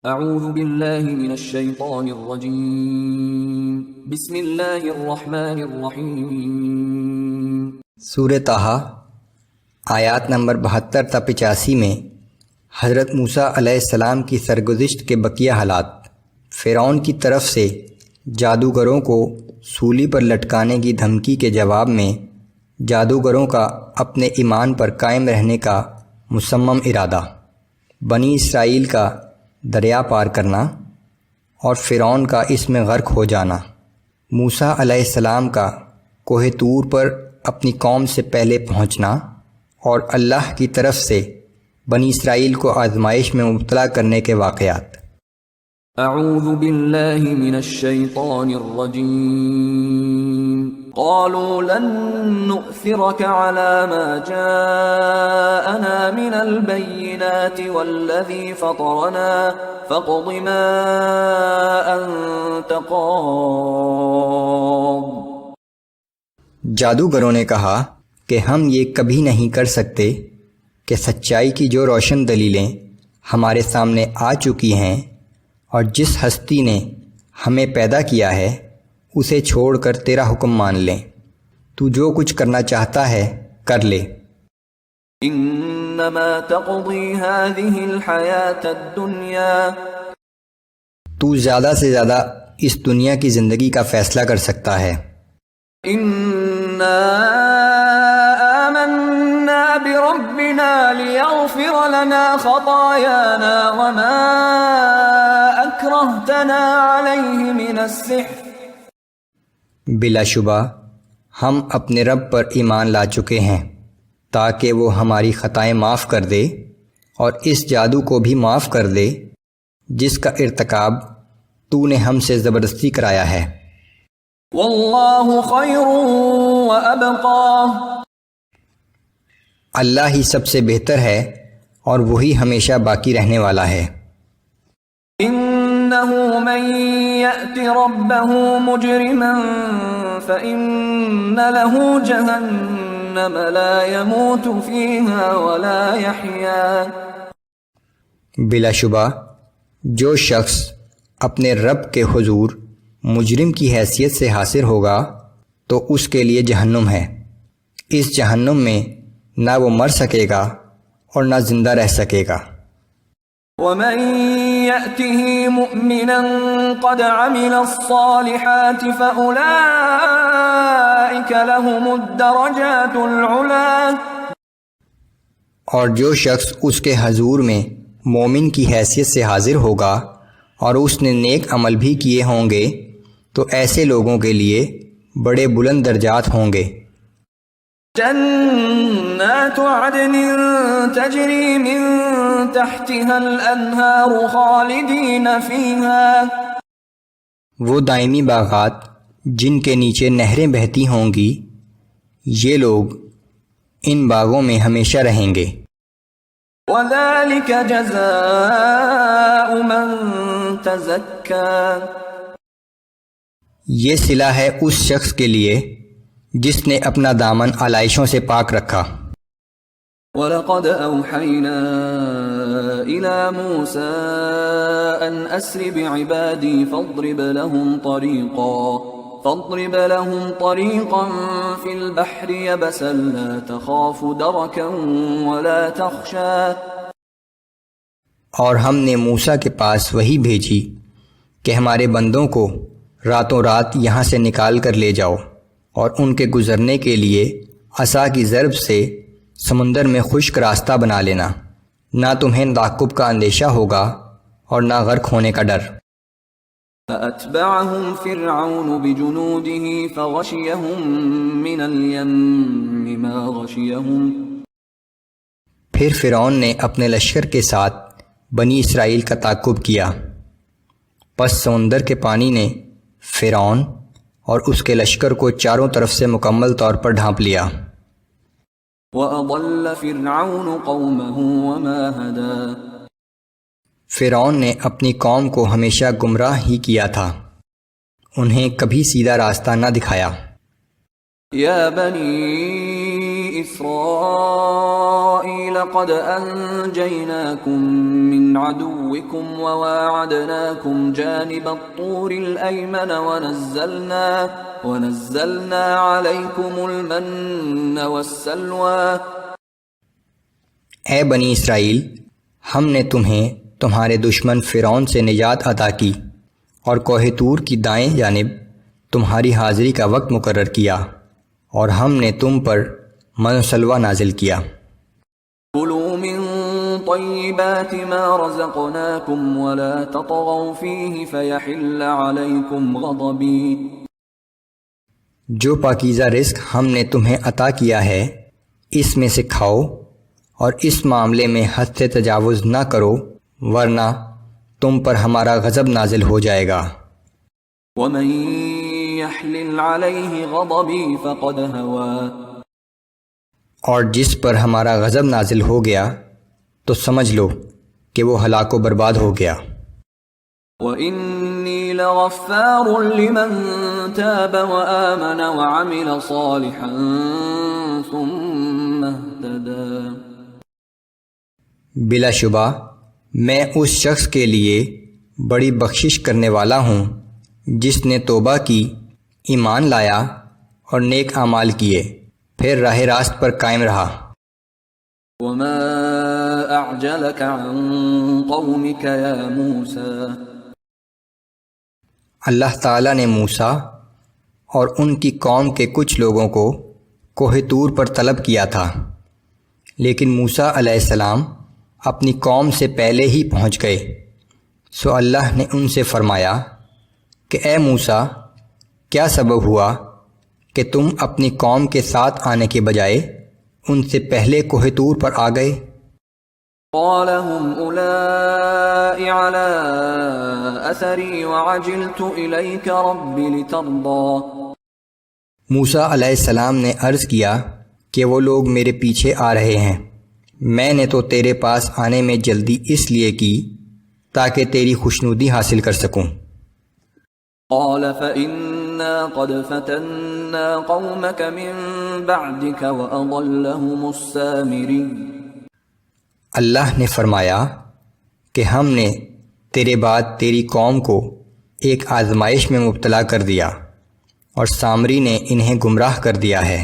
اعوذ باللہ من الشیطان الرجیم بسم اللہ الرحمن الرحیم۔ سورہ طٰہٰ آیات نمبر 72 تا 85 میں حضرت موسیٰ علیہ السلام کی سرگزشت کے بقیہ حالات۔ فرعون کی طرف سے جادوگروں کو سولی پر لٹکانے کی دھمکی کے جواب میں جادوگروں کا اپنے ایمان پر قائم رہنے کا مصمم ارادہ، بنی اسرائیل کا دریا پار کرنا اور فرعون کا اس میں غرق ہو جانا، موسیٰ علیہ السلام کا کوہ طور پر اپنی قوم سے پہلے پہنچنا اور اللہ کی طرف سے بنی اسرائیل کو آزمائش میں مبتلا کرنے کے واقعات۔ اعوذ باللہ من الشیطان الرجیم۔ قالوا لن نؤثرك على ما جاءنا من البينات والذي فطرنا فاقض ما أنت قاض۔ جادوگروں نے کہا کہ ہم یہ کبھی نہیں کر سکتے کہ سچائی کی جو روشن دلیلیں ہمارے سامنے آ چکی ہیں اور جس ہستی نے ہمیں پیدا کیا ہے اسے چھوڑ کر تیرا حکم مان لیں، تو جو کچھ کرنا چاہتا ہے کر لے۔ انما تقضی هذه الحیاة الدنیا، تو زیادہ سے زیادہ اس دنیا کی زندگی کا فیصلہ کر سکتا ہے۔ انا آمنا بربنا لیغفر لنا خطایانا وما اکرہتنا علیہ من السحر۔ بلا شبہ ہم اپنے رب پر ایمان لا چکے ہیں تاکہ وہ ہماری خطائیں معاف کر دے اور اس جادو کو بھی معاف کر دے جس کا ارتکاب تو نے ہم سے زبردستی کرایا ہے۔ واللہ خیر وابقا، اللہ ہی سب سے بہتر ہے اور وہی ہمیشہ باقی رہنے والا ہے۔ انه من یأت ربه مجرما فإن له جہنم لا يموت فيها ولا يحیا۔ بلا شبہ جو شخص اپنے رب کے حضور مجرم کی حیثیت سے حاضر ہوگا تو اس کے لیے جہنم ہے، اس جہنم میں نہ وہ مر سکے گا اور نہ زندہ رہ سکے گا۔ ومن يأته مؤمنا قد عمل الصالحات فأولئك لهم الدرجات العلا، اور جو شخص اس کے حضور میں مومن کی حیثیت سے حاضر ہوگا اور اس نے نیک عمل بھی کیے ہوں گے تو ایسے لوگوں کے لیے بڑے بلند درجات ہوں گے۔ جنات عدن تجری من تحتها الانہار خالدین فیہا، وہ دائمی باغات جن کے نیچے نہریں بہتی ہوں گی، یہ لوگ ان باغوں میں ہمیشہ رہیں گے۔ وذلک جزاء من تزکا، یہ صلہ ہے اس شخص کے لیے جس نے اپنا دامن آلائشوں سے پاک رکھا۔ وَلَقَدْ أَوْحَيْنَا إِلَى مُوسَىٰ أَنْ أَسْرِ بِعِبَادِي فَاضْرِبْ لَهُمْ طَرِيقًا فِي الْبَحْرِ يَبَسًا لَا تَخَافُ دَرَكًا وَلَا تَخْشَىٰ، اور ہم نے موسیٰ کے پاس وحی بھیجی کہ ہمارے بندوں کو راتوں رات یہاں سے نکال کر لے جاؤ اور ان کے گزرنے کے لیے عصا کی ضرب سے سمندر میں خشک راستہ بنا لینا، نہ تمہیں تعقب کا اندیشہ ہوگا اور نہ غرق ہونے کا ڈر۔ فَأَتْبَعَهُمْ فِرْعَوْنُ بِجُنُودِهِ فَغَشِيَهُمْ مِنَ الْيَمِّ مَا غَشِيَهُمْ، پھر فرعون نے اپنے لشکر کے ساتھ بنی اسرائیل کا تعقب کیا، پس سمندر کے پانی نے فرعون اور اس کے لشکر کو چاروں طرف سے مکمل طور پر ڈھانپ لیا۔ وَأَضَلَّ فِرْعَوْنُ قَوْمَهُ وَمَا هَدَىٰ، فرعون نے اپنی قوم کو ہمیشہ گمراہ ہی کیا تھا، انہیں کبھی سیدھا راستہ نہ دکھایا۔ یا بنی إسرائيل قد أنجيناكم من عدوكم وواعدناكم جانب الطور الأيمن ونزلنا عليكم المن والسلوى. اے بنی اسرائیل، ہم نے تمہیں تمہارے دشمن فرعون سے نجات عطا کی اور کوہ طور کی دائیں جانب تمہاری حاضری کا وقت مقرر کیا، اور ہم نے تم پر من و سلوہ نازل کیا. كلوا من طيبات ما رزقناكم ولا تطغوا فيه فيحل عليكم غضبي. جو پاکیزہ رزق ہم نے تمہیں عطا کیا ہے اس میں سے کھاؤ، اور اس معاملے میں حد سے تجاوز نہ کرو، ورنہ تم پر ہمارا غضب نازل ہو جائے گا. ومن يحلل عليه غضبي فقد هوى. اور جس پر ہمارا غضب نازل ہو گیا تو سمجھ لو کہ وہ ہلاک و برباد ہو گیا. وَإِنِّي لَغَفَّارٌ لِمَن تَابَ وَآمَنَ وَعَمِلَ صَالِحًا ثُمَّ اهْتَدَى. بلا شبہ میں اس شخص کے لیے بڑی بخشش کرنے والا ہوں جس نے توبہ کی، ایمان لایا اور نیک اعمال کیے، پھر راہ راست پر قائم رہا. وَمَا أَعْجَلَكَ عَن قَوْمِكَ يَا مُوسَى. اللہ تعالیٰ نے موسیٰ اور ان کی قوم کے کچھ لوگوں کو کوہ طور پر طلب کیا تھا، لیکن موسیٰ علیہ السلام اپنی قوم سے پہلے ہی پہنچ گئے. سو اللہ نے ان سے فرمایا کہ اے موسیٰ، کیا سبب ہوا کہ تم اپنی قوم کے ساتھ آنے کے بجائے ان سے پہلے کوہ طور پر آ گئے؟ قال هم أولئك على أثري وعجلت إليك رب لترضى. موسیٰ علیہ السلام نے عرض کیا کہ وہ لوگ میرے پیچھے آ رہے ہیں، میں نے تو تیرے پاس آنے میں جلدی اس لیے کی تاکہ تیری خوشنودی حاصل کر سکوں. قال فإنا قد فتنا قومك من بعدك وأضلهم السامري. اللہ نے فرمایا کہ ہم نے تیرے بعد تیری قوم کو ایک آزمائش میں مبتلا کر دیا، اور سامری نے انہیں گمراہ کر دیا ہے.